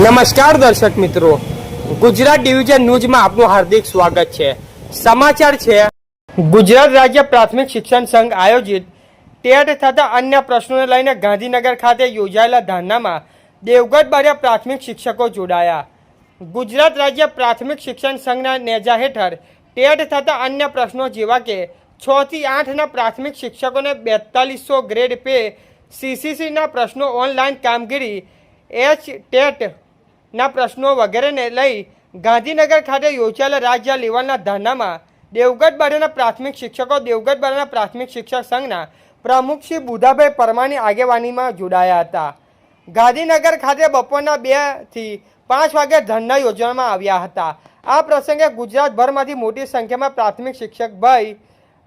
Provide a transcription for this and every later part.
નમસ્કાર દર્શક મિત્રો, ગુજરાત ડિવિઝન ન્યૂઝમાં આપનું હાર્દિક સ્વાગત છે। સમાચાર છે, ગુજરાત રાજ્ય પ્રાથમિક શિક્ષણ સંઘ આયોજિત ટેટ તથા અન્ય પ્રશ્નોને લઈને ગાંધીનગર ખાતે યોજાયેલા ધરનામાં દેવગઢ બારિયા પ્રાથમિક શિક્ષકો જોડાયા। ગુજરાત રાજ્ય પ્રાથમિક શિક્ષણ સંઘના નેજા હેઠળ ટેટ તથા અન્ય પ્રશ્નો જેવા કે 6 થી 8ના પ્રાથમિક શિક્ષકોને 4200 ગ્રેડ પે, સીસીસીના પ્રશ્નો, ઓનલાઈન કામગીરી, ટેટ ના પ્રશ્નો વગેરેને લઈ ગાંધીનગર ખાતે યોજાયેલા રાજ્ય લેવલના ધરનામાં દેવગઢ બારિયાના પ્રાથમિક શિક્ષકો દેવગઢ બારિયાના પ્રાથમિક શિક્ષક સંઘના પ્રમુખ શ્રી બુધાભાઈ પરમારની આગેવાનીમાં જોડાયા હતા। ગાંધીનગર ખાતે બપોરના 2 થી 5 વાગે ધરના યોજવામાં આવ્યા હતા। આ પ્રસંગે ગુજરાતભરમાંથી મોટી સંખ્યામાં પ્રાથમિક શિક્ષક ભાઈ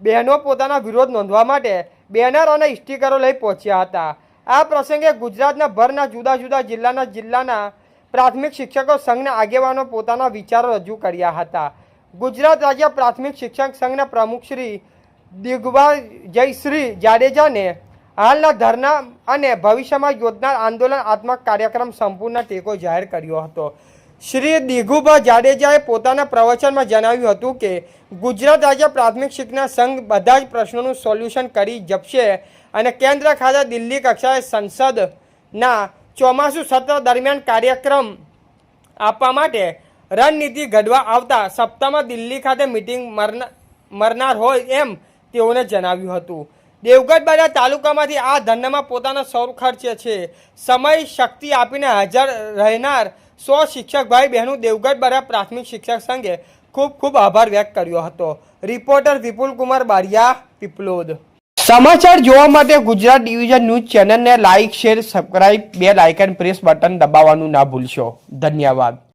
બહેનો પોતાના વિરોધ નોંધવા માટે બેનર અને સ્ટીકરો લઈ પહોંચ્યા હતા। આ પ્રસંગે ગુજરાતના ભરના જુદા જુદા જિલ્લાના પ્રાથમિક શિક્ષકો સંઘના આગેવાનો પોતાના વિચારો રજૂ કર્યા હતા। ગુજરાત રાજ્ય પ્રાથમિક શિક્ષક સંઘના પ્રમુખ શ્રી દિગ્વિજયશ્રી જાડેજાને હાલના ધરના અને ભવિષ્યમાં યોજનાર આંદોલનાત્મક કાર્યક્રમ સંપૂર્ણ ટેકો જાહેર કર્યો હતો। શ્રી દિગુભા જાડેજાએ પોતાના પ્રવચનમાં જણાવ્યું હતું કે ગુજરાત રાજ્ય પ્રાથમિક શિક્ષણ સંઘ બધા જ પ્રશ્નોનું સોલ્યુશન કરી જપશે અને કેન્દ્ર ખાતે દિલ્હી કક્ષાએ સંસદના ચોમાસુ સત્ર દરમિયાન કાર્યક્રમ આપવા માટે રણનીતિ ઘડવા આવતા સપ્તાહમાં દિલ્હી ખાતે મિટિંગ મરનાર હોય એમ તેઓને જણાવ્યું હતું। દેવગઢ બારિયા તાલુકામાંથી આ ધરનામાં પોતાના સૌર ખર્ચે છે સમય શક્તિ આપીને હાજર રહેનાર 100 શિક્ષક ભાઈ બહેનો દેવગઢ બારિયા પ્રાથમિક શિક્ષક સંઘે ખૂબ ખૂબ આભાર વ્યક્ત કર્યો હતો। રિપોર્ટર વિપુલ કુમાર બારિયા, પીપલોદ। સમાચાર જોવા માટે ગુજરાત ડિવિઝન ન્યૂઝ ચેનલને like, share, subscribe, bell icon press button દબાવવાનું ના ભૂલશો। ધન્યવાદ।